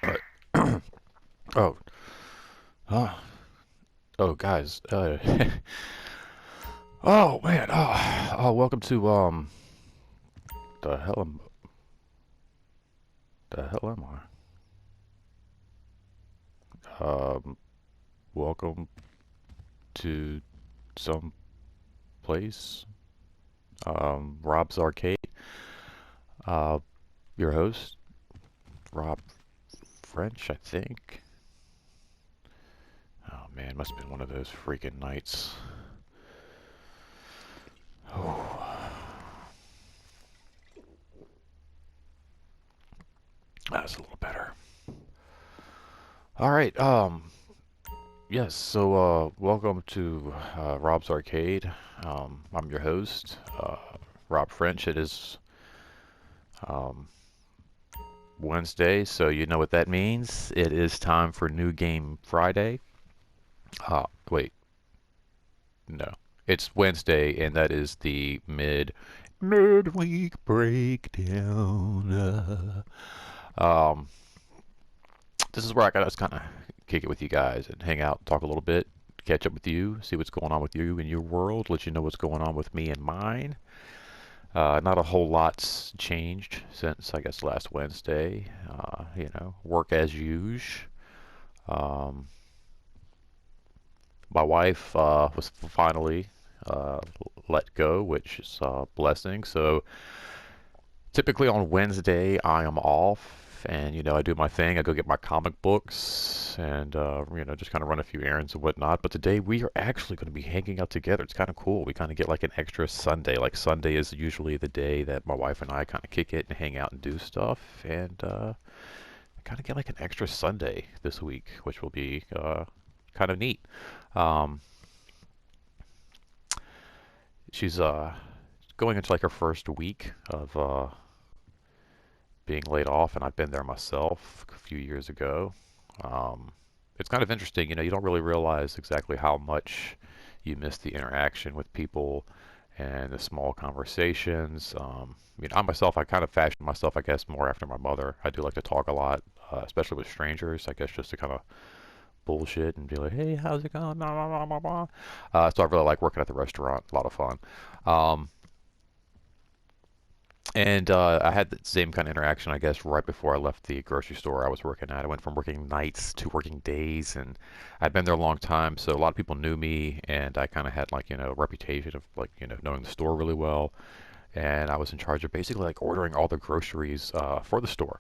Alright. Oh, uh, oh, guys. Oh man. Welcome to the hell am the hell am I? Welcome to some place. Rob's Arcade. Uh, your host, Rob French, I think. Oh man, must have been one of those freaking nights. Oh, that's a little better. All right. Yes. So, welcome to Rob's Arcade. I'm your host, Rob French. It is um, Wednesday, so you know what that means. It is time for New Game Friday. Wait, no. It's Wednesday, and that is the midweek breakdown. Um, this is where I gotta just kind of kick it with you guys and hang out, talk a little bit, catch up with you, see what's going on with you in your world, let you know what's going on with me and mine. Not a whole lot's changed since I guess last Wednesday. Work as usual. Um, my wife was finally uh, let go, which is a blessing. So typically on Wednesday I am off, and I do my thing. I go get my comic books, and just kind of run a few errands and whatnot. But today we are actually going to be hanging out together. It's kind of cool. We kind of get like an extra Sunday. Like Sunday is usually the day that my wife and I kind of kick it and hang out and do stuff, and kind of get like an extra Sunday this week, which will be kind of neat. Um, she's going into like her first week of being laid off, and I've been there myself a few years ago. Um, it's kind of interesting, you don't really realize exactly how much you miss the interaction with people and the small conversations. I myself, I kind of fashioned myself, I guess, more after my mother. I do like to talk a lot, especially with strangers, I guess, just to kind of bullshit and be like, hey, how's it going? Blah, blah, blah, blah, blah. So I really like working at the restaurant, a lot of fun. Um, And I had the same kind of interaction, I guess, right before I left the grocery store I was working at. I went from working nights to working days, and I'd been there a long time, so a lot of people knew me, and I kind of had like, a reputation of like, knowing the store really well. And I was in charge of basically like ordering all the groceries for the store.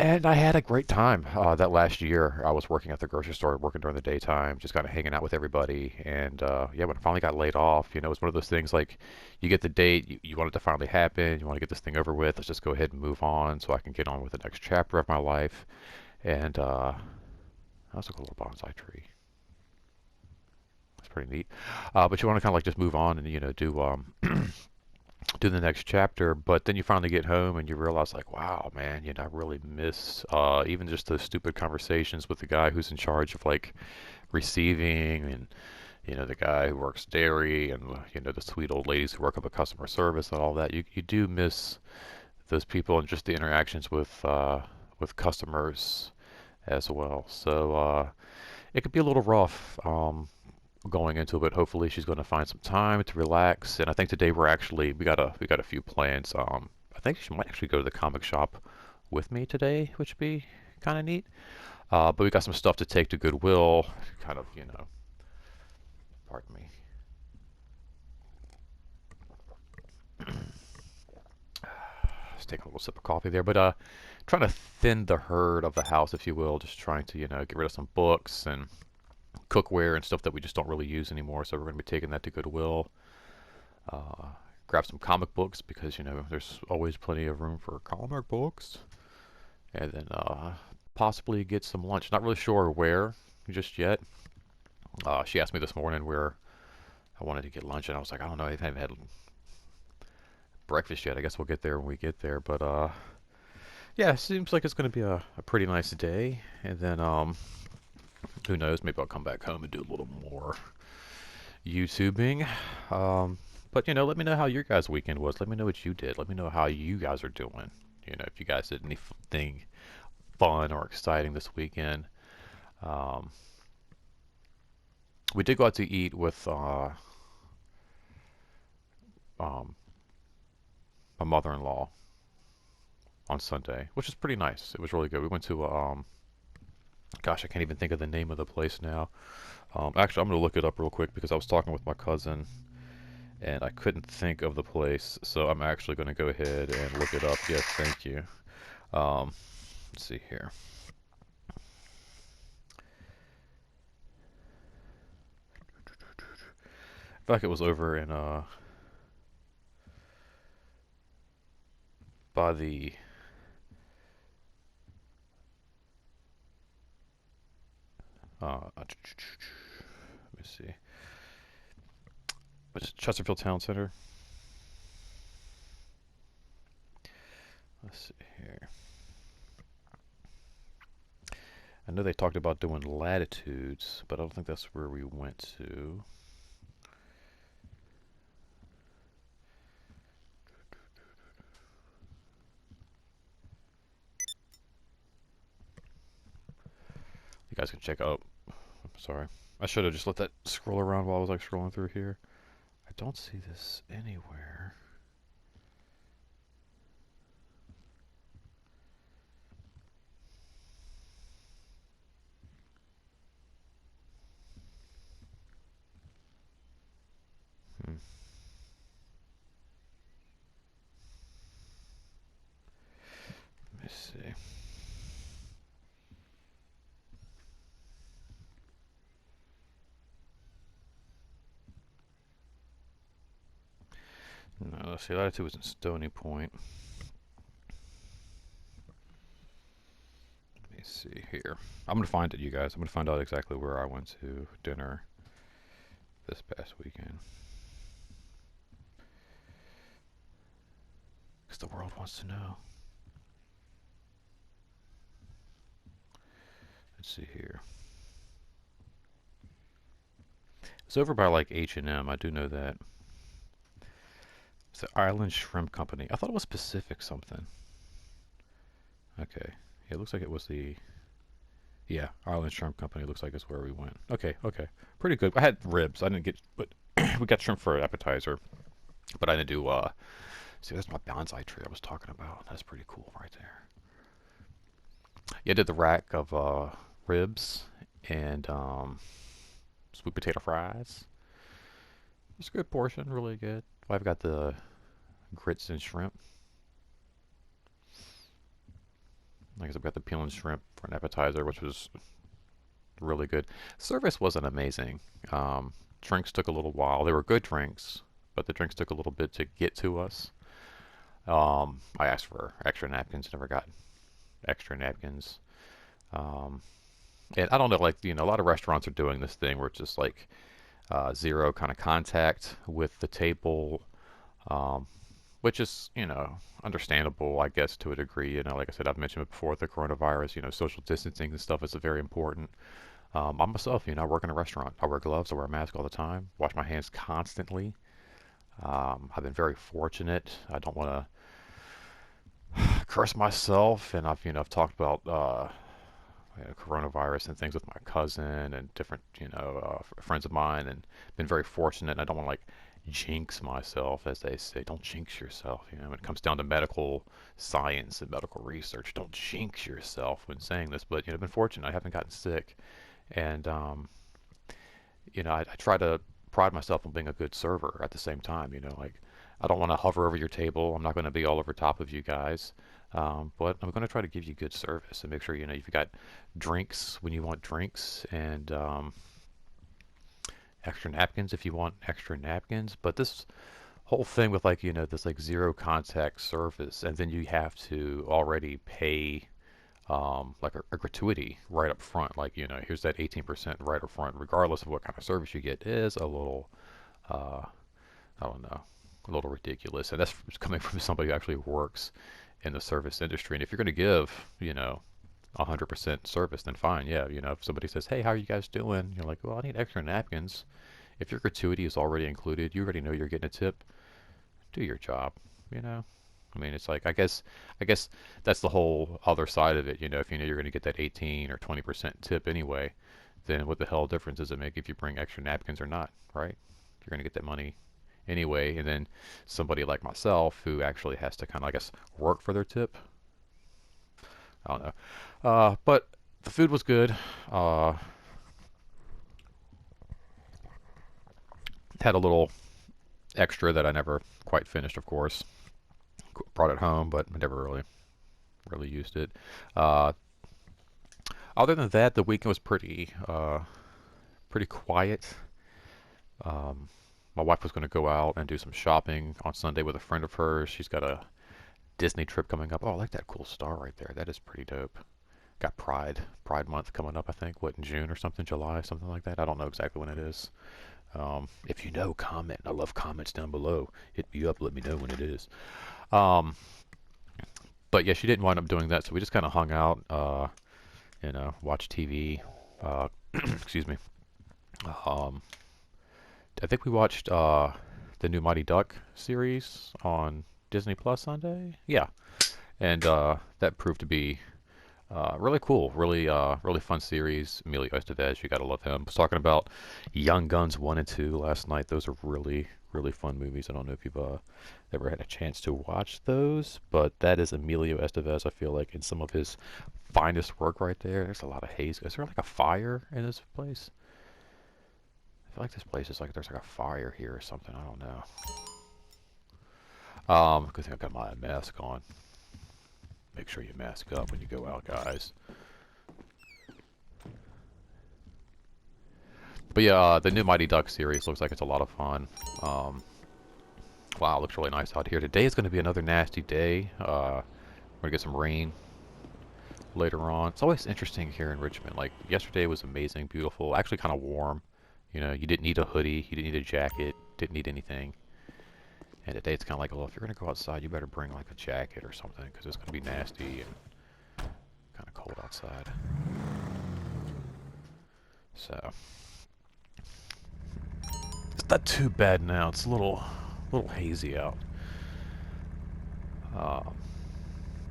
And I had a great time that last year. I was working at the grocery store, working during the daytime, just kind of hanging out with everybody. And yeah, when I finally got laid off, it was one of those things like you get the date, you want it to finally happen, you want to get this thing over with. Let's just go ahead and move on so I can get on with the next chapter of my life. And that was a cool little bonsai tree. That's pretty neat. But you want to kind of like just move on and do do the next chapter, but then you finally get home and you realize like, wow, man, I really miss even just those stupid conversations with the guy who's in charge of like receiving, and the guy who works dairy, and the sweet old ladies who work up at customer service and all that. You do miss those people and just the interactions with customers as well. So it could be a little rough. Going into it, but hopefully she's going to find some time to relax. And I think today we got a few plans. I think she might actually go to the comic shop with me today, which would be kind of neat. But we got some stuff to take to Goodwill, kind of, pardon me. Just taking a little sip of coffee there, but trying to thin the herd of the house, if you will. Just trying to get rid of some books and cookware and stuff that we just don't really use anymore. So we're going to be taking that to Goodwill. Uh, Grab some comic books because there's always plenty of room for comic books, and then possibly get some lunch. Not really sure where just yet. She asked me this morning where I wanted to get lunch, and I was like, I don't know. I haven't had breakfast yet. I guess we'll get there when we get there. But yeah, it seems like it's going to be a pretty nice day. And then who knows? Maybe I'll come back home and do a little more YouTubing. But let me know how your guys' weekend was. Let me know what you did. Let me know how you guys are doing. if you guys did anything fun or exciting this weekend. Um, we did go out to eat with um, my mother-in-law on Sunday, which is pretty nice. It was really good. We went to gosh, I can't even think of the name of the place now. Actually, I'm gonna look it up real quick because I was talking with my cousin and I couldn't think of the place, so I'm actually gonna go ahead and look it up. Yes, thank you. Um, let's see here. I feel like it was over in by the let me see. It's Chesterfield Town Center. Let's see here. I know they talked about doing latitudes, but I don't think that's where we went to. You guys can check out. I'm sorry. I should have just let that scroll around while I was like scrolling through here. I don't see this anywhere. Hmm. Let me see. No, let's see. Latitude was in Stony Point. Let me see here. I'm gonna find it, you guys. I'm gonna find out exactly where I went to dinner this past weekend. Because the world wants to know. Let's see here. It's over by like H&M. I do know that. It's the Island Shrimp Company. I thought it was Pacific something. Okay. Yeah, it looks like it was the... Yeah, Island Shrimp Company looks like it's where we went. Okay, okay. Pretty good. I had ribs. I didn't get... But we got shrimp for an appetizer. But I didn't do... See, that's my bonsai tree I was talking about. That's pretty cool right there. Yeah, I did the rack of ribs and sweet potato fries. It's a good portion, really good. I've got the grits and shrimp. I guess I've got the peel and shrimp for an appetizer, which was really good. Service wasn't amazing. Drinks took a little while. They were good drinks, but the drinks took a little bit to get to us. I asked for extra napkins, never got extra napkins. Um, and I don't know, like, a lot of restaurants are doing this thing where it's just like zero kind of contact with the table, um, which is, understandable, I guess, to a degree. Like I said, I've mentioned it before, the coronavirus, social distancing and stuff is very important. I myself, I work in a restaurant. I wear gloves, I wear a mask all the time, wash my hands constantly. I've been very fortunate. I don't want to curse myself, and I've talked about coronavirus and things with my cousin and different, friends of mine, and been very fortunate. And I don't want to like jinx myself, as they say. Don't jinx yourself. When it comes down to medical science and medical research, don't jinx yourself when saying this. But I've been fortunate. I haven't gotten sick, and I try to pride myself on being a good server at the same time. Like I don't want to hover over your table. I'm not going to be all over top of you guys. But I'm going to try to give you good service and make sure you've got drinks when you want drinks, and extra napkins if you want extra napkins. But this whole thing with like this like zero contact service, and then you have to already pay like a gratuity right up front. Like here's that 18% right up front, regardless of what kind of service you get, is a little uh, I don't know, a little ridiculous. And that's coming from somebody who actually works in the service industry. And if you're going to give, 100% service, then fine. Yeah, if somebody says, "Hey, how are you guys doing?" You're like, "Well, I need extra napkins." If your gratuity is already included, you already know you're getting a tip. Do your job, you know. I mean, it's like I guess that's the whole other side of it. You know, if you know you're going to get that 18 or 20% tip anyway, then what the hell difference does it make if you bring extra napkins or not, right? You're going to get that money anyway. And then somebody like myself who actually has to kind of, I guess, work for their tip. I don't know. But the food was good. Uh, had a little extra that I never quite finished, of course. Brought it home, but I never really used it. Uh, Other than that, the weekend was pretty quiet. Um, my wife was going to go out and do some shopping on Sunday with a friend of hers. She's got a Disney trip coming up. Oh, I like that cool star right there. That is pretty dope. Got Pride Month coming up. I think what in June or something, July, something like that. I don't know exactly when it is. If you know, comment. I love comments down below. Hit me up. Let me know when it is. Um, but yeah, she didn't wind up doing that, so we just kind of hung out. Watched TV. Excuse me. Um, I think we watched the new Mighty Duck series on Disney Plus Sunday. Yeah, and that proved to be really cool, really fun series. Emilio Estevez, you gotta love him. Was talking about Young Guns 1 and 2 last night. Those are really fun movies. I don't know if you've ever had a chance to watch those, but that is Emilio Estevez. I feel like in some of his finest work right there. There's a lot of haze. Is there like a fire in this place? I feel like this place is like there's like a fire here or something. I don't know. Good thing I got my mask on. Make sure you mask up when you go out, guys. But yeah, the new Mighty Duck series looks like it's a lot of fun. Wow, it looks really nice out here. Today is going to be another nasty day. We're going to get some rain later on. It's always interesting here in Richmond. Like, yesterday was amazing, beautiful, actually kind of warm. You know, you didn't need a hoodie, you didn't need a jacket, didn't need anything. And today it's kind of like, well, if you're going to go outside, you better bring like a jacket or something, because it's going to be nasty and kind of cold outside. So, it's not too bad now. It's a little hazy out. But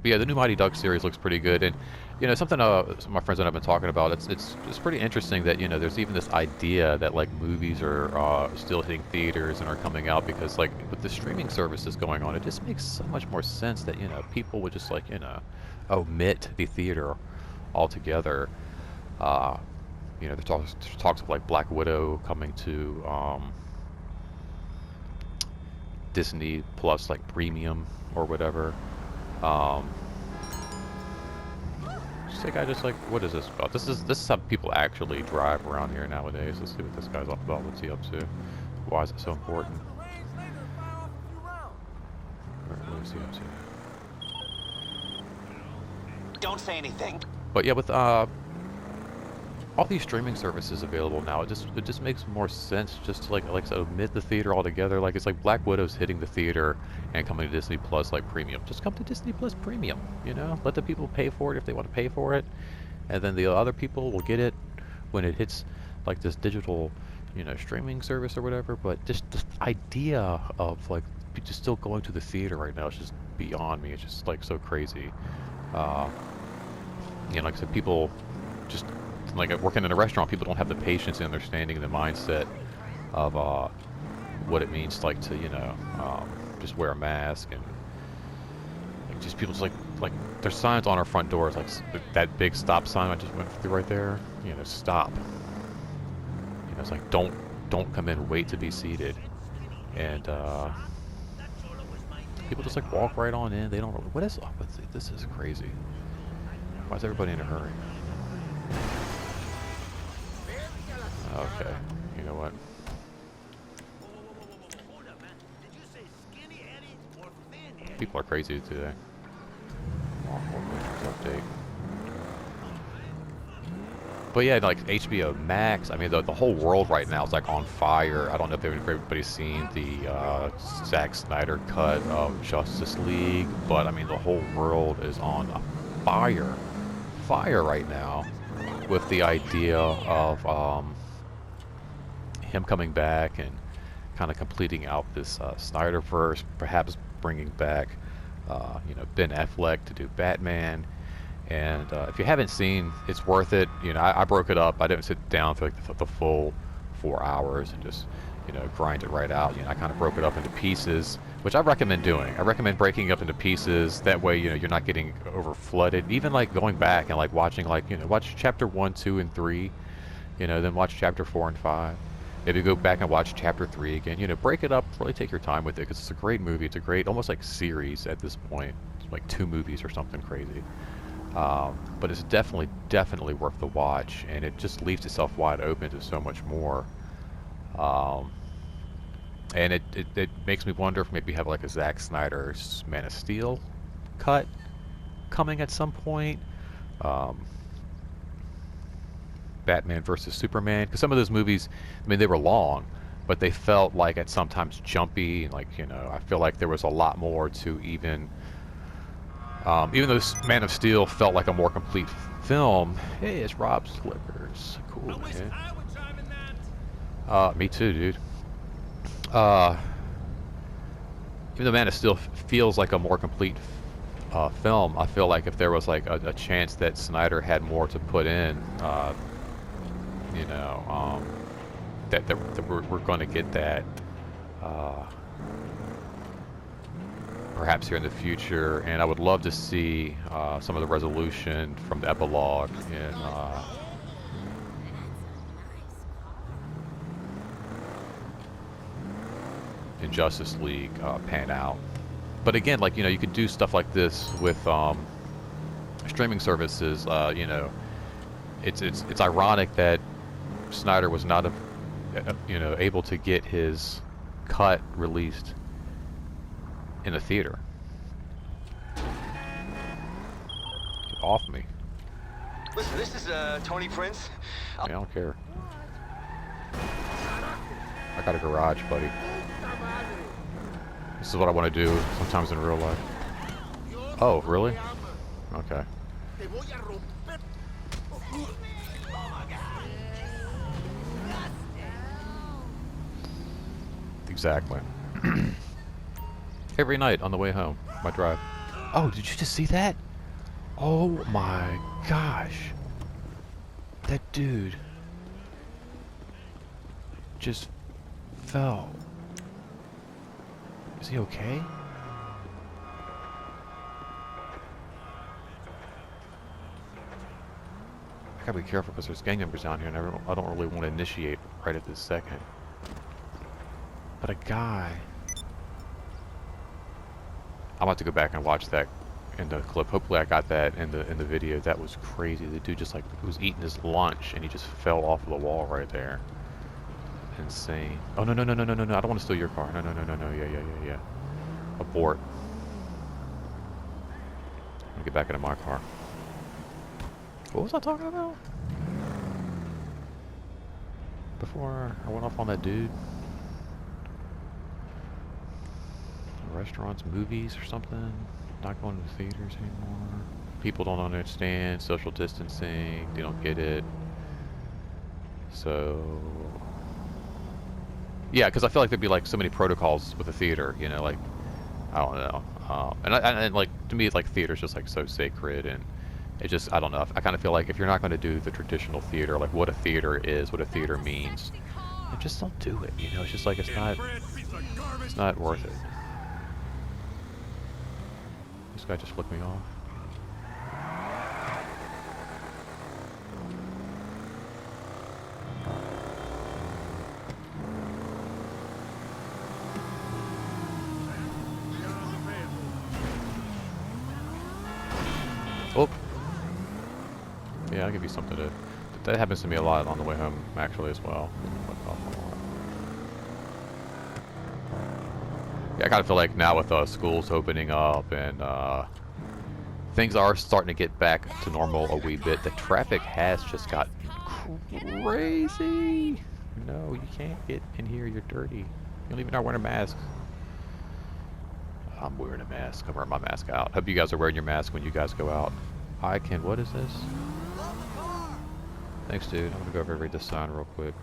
yeah, the new Mighty Duck series looks pretty good, and you know something some of my friends and I've been talking about. It's pretty interesting that you know there's even this idea that like movies are still hitting theaters and are coming out because like with the streaming services going on, it just makes so much more sense that you know people would just like omit the theater altogether. Uh, there's talks of like Black Widow coming to Disney Plus like premium or whatever. Just like I just like, what is this about? This is how people actually drive around here nowadays. Let's see what this guy's all about. What's he up to? Why is it so important? What is he up to? Don't say anything. But yeah, with all these streaming services available now, it just makes more sense just to like to omit the theater altogether. Like it's like Black Widow's hitting the theater and coming to Disney Plus like premium. Just come to Disney Plus premium, you know? Let the people pay for it if they want to pay for it. And then the other people will get it when it hits like this digital, streaming service or whatever. But just the idea of like just still going to the theater right now is just beyond me. It's just like so crazy. Like I said, people just like working in a restaurant, people don't have the patience and understanding and the mindset of what it means like to just wear a mask and like, just people just like there's signs on our front doors like that big stop sign I just went through right there. Stop. It's like don't come in, wait to be seated, and people just like walk right on in. They don't. What is up with it? This is crazy. Why is everybody in a hurry? Okay, you know what? People are crazy today. Update. But yeah, like HBO Max, I mean, the whole world right now is like on fire. I don't know if everybody's seen the Zack Snyder cut of Justice League, but I mean, the whole world is on fire right now with the idea of him coming back and kind of completing out this Snyderverse, perhaps bringing back you know, Ben Affleck to do Batman. And if you haven't seen, it's worth it. You know, I broke it up. I didn't sit down for like the full 4 hours and just, you know, grind it right out. You know, I kind of broke it up into pieces, which I recommend doing. I recommend breaking it up into pieces. That way, you know, you're not getting over flooded. Even like going back and like watching, like, you know, watch chapter 1, 2, and 3. You know, then watch chapter 4 and 5. Maybe go back and watch chapter 3 again. You know, break it up. Really take your time with it because it's a great movie. It's a great, almost like series at this point. It's like 2 movies or something crazy. But it's definitely worth the watch, and it just leaves itself wide open to so much more. And it makes me wonder if maybe have like a Zack Snyder's Man of Steel cut coming at some point. Um, Batman versus Superman, because some of those movies, I mean, they were long, but they felt like at sometimes jumpy, and like, you know, I feel like there was a lot more to even though Man of Steel felt like a more complete film. Hey, it's Rob Slippers. Cool, man. Me too, dude. Even though Man of Steel feels like a more complete film, I feel like if there was like a chance that Snyder had more to put in, you know, that we're going to get that. Perhaps here in the future, and I would love to see some of the resolution from the epilogue in Justice League pan out. But again, like, you know, you could do stuff like this with streaming services. You know, it's ironic that Snyder was not you know, able to get his cut released in a theater. Get off me. Listen, this is Tony Prince. I don't care. I got a garage, buddy. This is what I want to do sometimes in real life. Oh, really? Okay. Exactly. Every night on the way home, my drive. Oh, did you just see that? Oh my gosh. That dude just fell. Is he okay? I gotta be careful because there's gang members down here and I don't really want to initiate right at this second. But a guy... I'm about to go back and watch that in the clip. Hopefully I got that in the video. That was crazy. The dude just like was eating his lunch and he just fell off of the wall right there. Insane. Oh no. I don't want to steal your car. No. Yeah. Abort. I'm gonna get back into my car. What was I talking about? Before I went off on that dude. Restaurants, movies, or something. Not going to the theaters anymore. People don't understand social distancing. They don't get it. So, yeah, because I feel like there'd be like so many protocols with a theater. You know, like I don't know. And like to me, like theater's just like so sacred, and it just I don't know. I kind of feel like if you're not going to do the traditional theater, like what a theater is, what a theater means, just don't do it. You know, it's just like it's not worth it. This guy just flicked me off. Oh. Yeah, I'll give you something to... That happens to me a lot on the way home, actually, as well. Yeah, I kind of feel like now with schools opening up and things are starting to get back to normal a wee bit, the traffic has just gotten crazy. No, you can't get in here. You're dirty. You don't even know wearing a mask. I'm wearing a mask. I'm wearing my mask out. Hope you guys are wearing your mask when you guys go out. I can... What is this? Thanks, dude. I'm going to go over and read this sign real quick.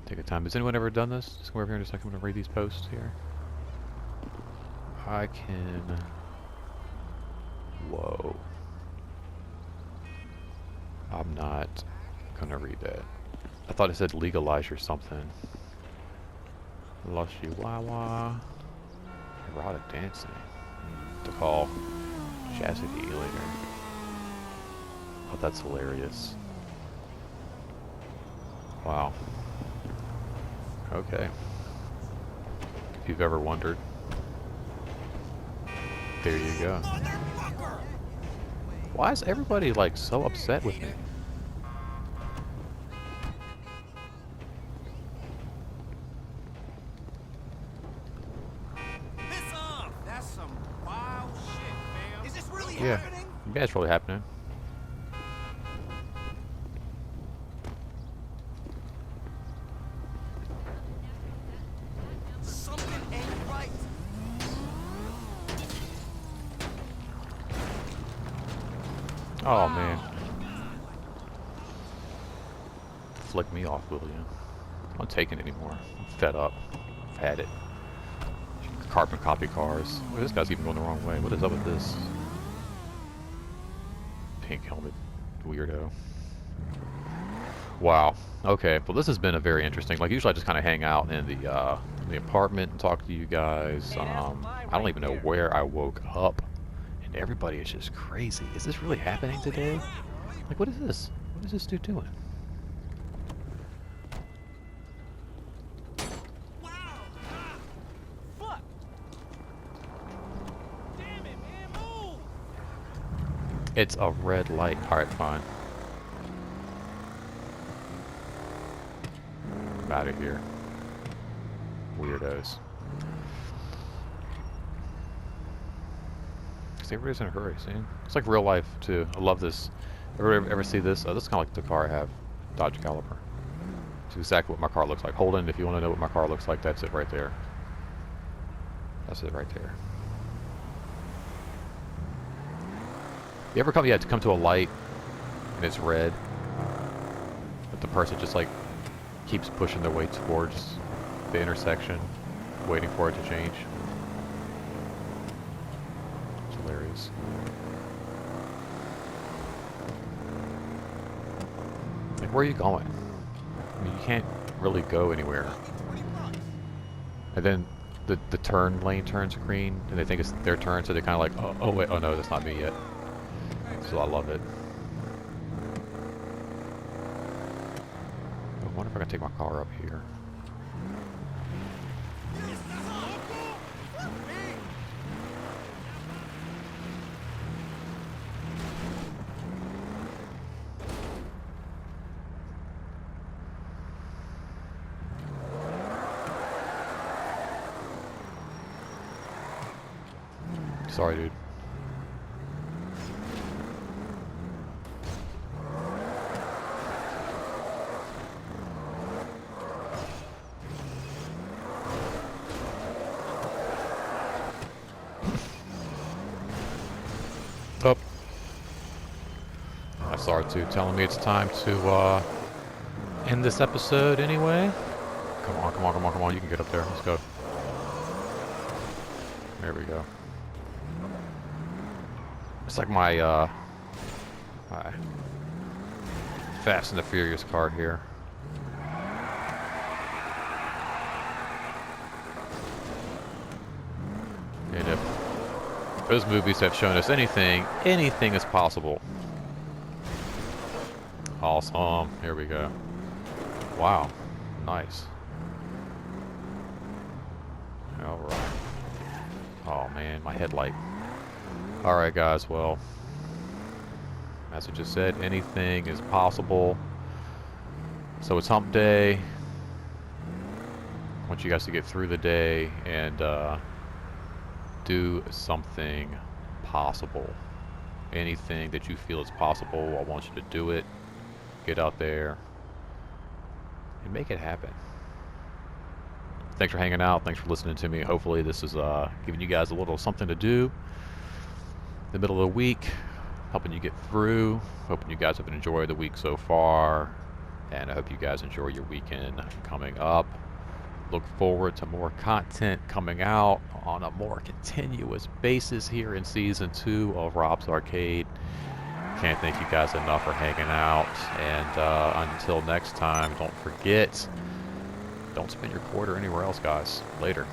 Take a time. Has anyone ever done this? Just go over here in a second. I'm going to read these posts here. I can... Whoa. I'm not gonna read that. I thought it said legalize or something. Lush Chihuahua. Erotic dancing. To call chastity later. Oh, that's hilarious. Wow. Okay. If you've ever wondered, there you go. Why is everybody like so upset with me? That's some wild shit, man. Is this really happening? Yeah, it's really happening. Something ain't right. Oh man. Flick me off, will you? I'm not taking it anymore. I'm fed up. I've had it. Carbon copy cars. Well, this guy's even going the wrong way. What is up with this? Pink helmet weirdo. Wow. Okay. Well, this has been a very interesting. Like usually, I just kind of hang out in the apartment and talk to you guys. I don't even know where I woke up, and everybody is just crazy. Is this really happening today? Like, what is this? What is this dude doing? It's a red light. Alright, fine. I'm out of here. Weirdos. Because everybody's in a hurry, see? It's like real life, too. I love this. Ever see this? This is kind of like the car I have. Dodge Caliber. It's exactly what my car looks like. Holden, if you want to know what my car looks like, that's it right there. That's it right there. You ever come, to come to a light and it's red, but the person just like keeps pushing their way towards the intersection, waiting for it to change? It's hilarious. Like, where are you going? I mean, you can't really go anywhere. And then the turn lane turns green, and they think it's their turn, so they're kind of like, oh wait, oh no, that's not me yet. So I love it. I wonder if I can take my car up here. Sorry, dude. Oh. That's R2 telling me it's time to end this episode anyway. Come on, come on, come on, come on. You can get up there. Let's go. There we go. It's like my my Fast and the Furious card here. And if those movies have shown us anything is possible. Awesome. Here we go. Wow. Nice. Alright. Oh man, my headlight. Alright guys, well, as I just said, anything is possible. So it's hump day. I want you guys to get through the day and do something possible. Anything that you feel is possible, I want you to do it. Get out there and make it happen. Thanks for hanging out. Thanks for listening to me. Hopefully this is giving you guys a little something to do in the middle of the week, helping you get through. Hoping you guys have enjoyed the week so far, and I hope you guys enjoy your weekend coming up. Look forward to more content coming out on a more continuous basis here in Season 2 of Rob's Arcade. Can't thank you guys enough for hanging out. And until next time, don't forget, don't spend your quarter anywhere else, guys. Later.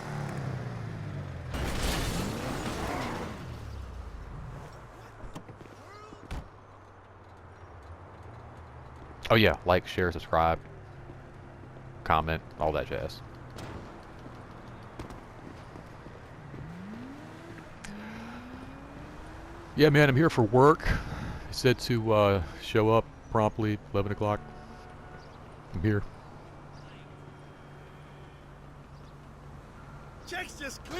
Oh yeah, like, share, subscribe, comment, all that jazz. Yeah, man, I'm here for work. I said to show up promptly, 11 o'clock. I'm here. Checks just cleared.